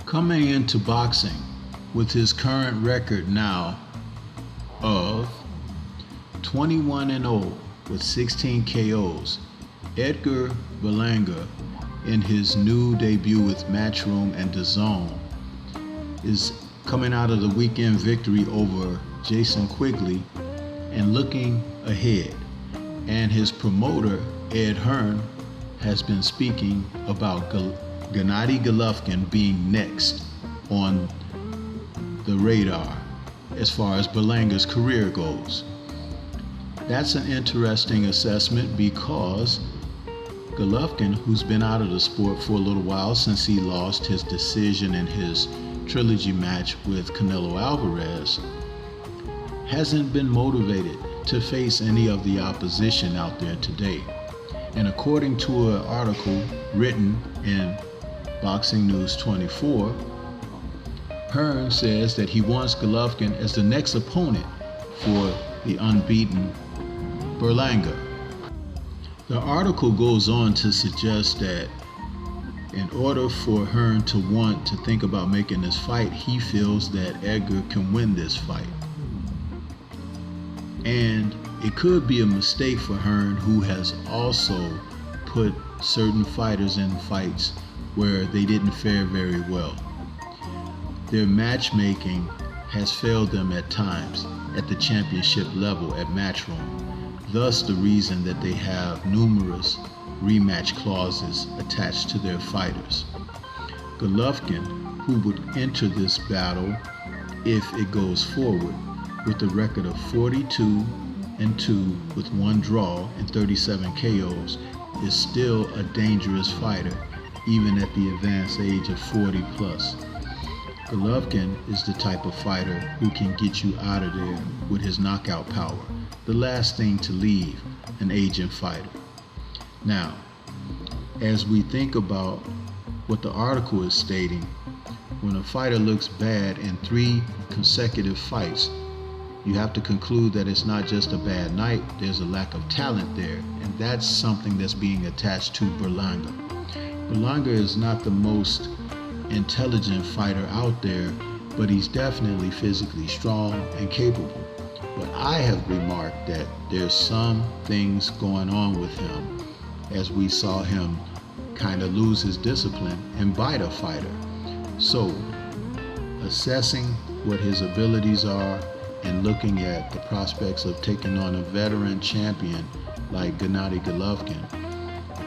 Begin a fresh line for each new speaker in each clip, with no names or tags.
Coming into boxing with his current record now of 21-0 with 16 KOs, Edgar Berlanga, in his new debut with Matchroom and DAZN, is coming out of the weekend victory over Jason Quigley and looking ahead. And his promoter, Ed Hearn, has been speaking about Gennady Golovkin being next on the radar as far as Berlanga's career goes. That's an interesting assessment because Golovkin, who's been out of the sport for a little while since he lost his decision in his trilogy match with Canelo Alvarez, hasn't been motivated to face any of the opposition out there today. And according to an article written in Boxing News 24, Hearn says that he wants Golovkin as the next opponent for the unbeaten Berlanga. The article goes on to suggest that in order for Hearn to want to think about making this fight, he feels that Edgar can win this fight. And it could be a mistake for Hearn, who has also put certain fighters in fights where they didn't fare very well. Their matchmaking has failed them at times at the championship level at Matchroom. Thus the reason that they have numerous rematch clauses attached to their fighters. Golovkin, who would enter this battle if it goes forward with a record of 42-2 with 1 draw and 37 KOs, is still a dangerous fighter even at the advanced age of 40 plus. Golovkin is the type of fighter who can get you out of there with his knockout power, the last thing to leave an aging fighter. Now, as we think about what the article is stating, when a fighter looks bad in 3 consecutive fights, you have to conclude that it's not just a bad night, there's a lack of talent there, and that's something that's being attached to Berlanga. Berlanga is not the most intelligent fighter out there, but he's definitely physically strong and capable. But I have remarked that there's some things going on with him, as we saw him kind of lose his discipline and bite a fighter. So, assessing what his abilities are and looking at the prospects of taking on a veteran champion like Gennady Golovkin,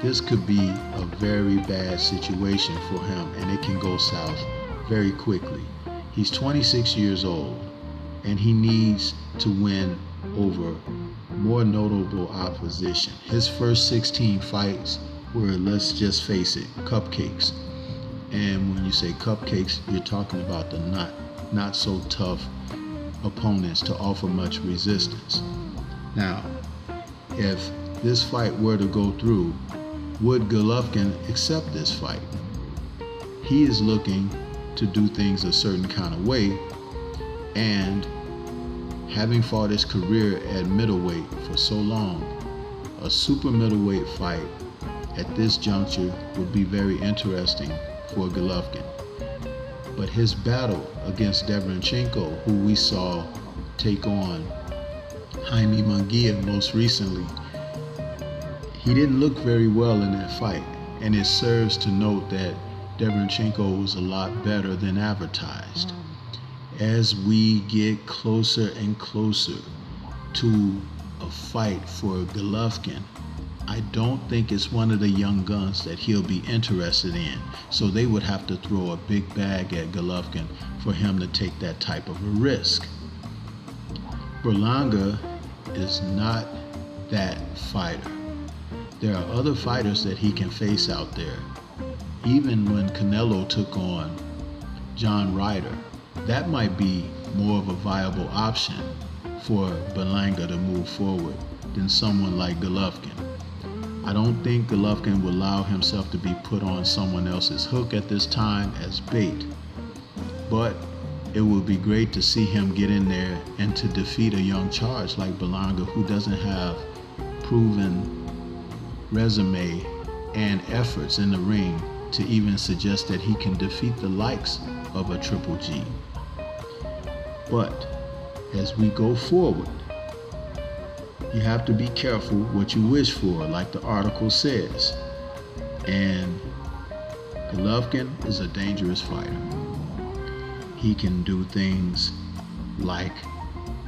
this could be a very bad situation for him, and it can go south very quickly. He's 26 years old, and he needs to win over more notable opposition. His first 16 fights were, let's just face it, cupcakes. And when you say cupcakes, you're talking about the not so tough opponents to offer much resistance. Now, if this fight were to go through, would Golovkin accept this fight? He is looking to do things a certain kind of way, and having fought his career at middleweight for so long, a super middleweight fight at this juncture would be very interesting for Golovkin. But his battle against Derevyanchenko, who we saw take on Jaime Munguia most recently, he didn't look very well in that fight, and it serves to note that Derevyanchenko was a lot better than advertised. As we get closer and closer to a fight for Golovkin, I don't think it's one of the young guns that he'll be interested in. So they would have to throw a big bag at Golovkin for him to take that type of a risk. Berlanga is not that fighter. There are other fighters that he can face out there. Even when Canelo took on John Ryder, that might be more of a viable option for Berlanga to move forward than someone like Golovkin. I don't think Golovkin will allow himself to be put on someone else's hook at this time as bait. But it would be great to see him get in there and to defeat a young charge like Berlanga, who doesn't have proven resume and efforts in the ring to even suggest that he can defeat the likes of a Triple G. But as we go forward, you have to be careful what you wish for, like the article says. And Golovkin is a dangerous fighter. He can do things like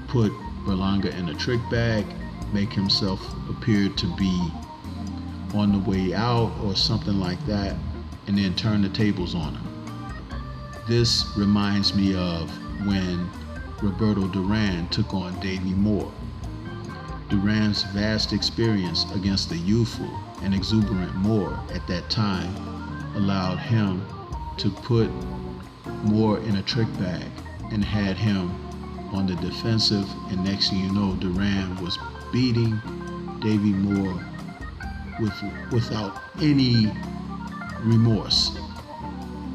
put Berlanga in a trick bag, make himself appear to be on the way out or something like that, and then turn the tables on him. This reminds me of when Roberto Duran took on Davey Moore. Duran's vast experience against the youthful and exuberant Moore at that time allowed him to put Moore in a trick bag and had him on the defensive, and next thing you know, Duran was beating Davey Moore without any remorse,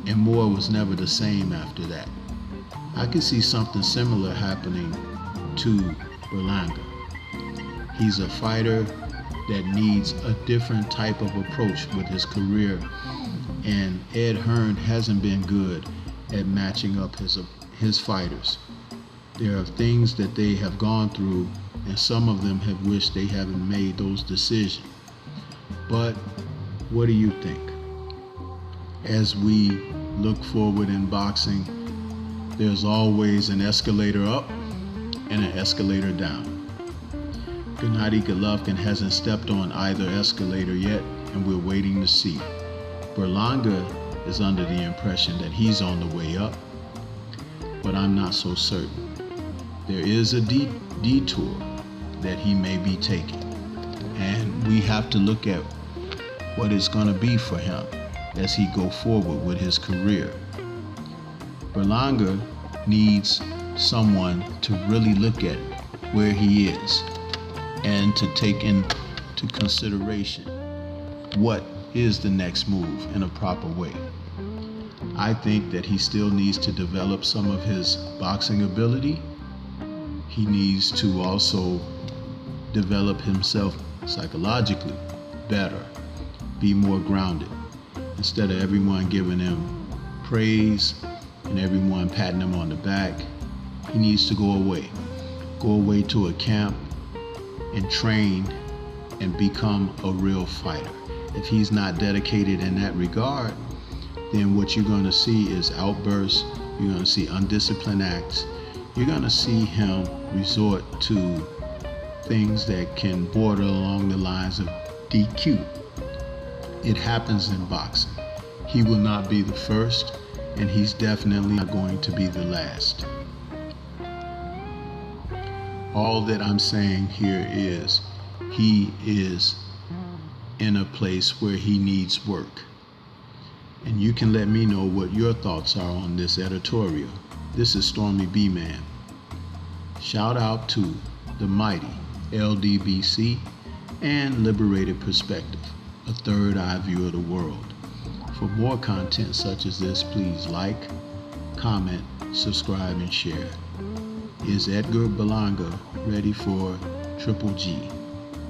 and Moore was never the same after that. I could see something similar happening to Berlanga. He's a fighter that needs a different type of approach with his career, and Ed Hearn hasn't been good at matching up his fighters. There are things that they have gone through, and some of them have wished they haven't made those decisions. But what do you think? As we look forward in boxing, there's always an escalator up and an escalator down. Gennady Golovkin hasn't stepped on either escalator yet, and we're waiting to see. Berlanga is under the impression that he's on the way up, but I'm not so certain. There is a detour that he may be taking, and we have to look at what it's going to be for him as he go forward with his career. Berlanga needs someone to really look at where he is and to take into consideration what is the next move in a proper way. I think that he still needs to develop some of his boxing ability. He needs to also develop himself psychologically better, be more grounded. Instead of everyone giving him praise and everyone patting him on the back, he needs to go away to a camp and train and become a real fighter. If he's not dedicated in that regard, then what you're going to see is outbursts, you're going to see undisciplined acts, you're going to see him resort to things that can border along the lines of DQ. It happens in boxing. He will not be the first, and he's definitely not going to be the last. All that I'm saying here is he is in a place where he needs work. And you can let me know what your thoughts are on this editorial. This is Stormybman. Shout out to the mighty LDBC and Liberated Perspective, a third eye view of the world. For more content such as this, please like, comment, subscribe, and share. Is Edgar Berlanga ready for Triple G?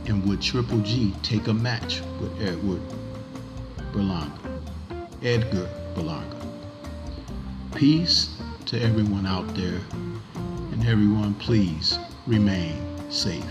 And would Triple G take a match with Edgar Berlanga? Peace to everyone out there, and everyone please remain safe.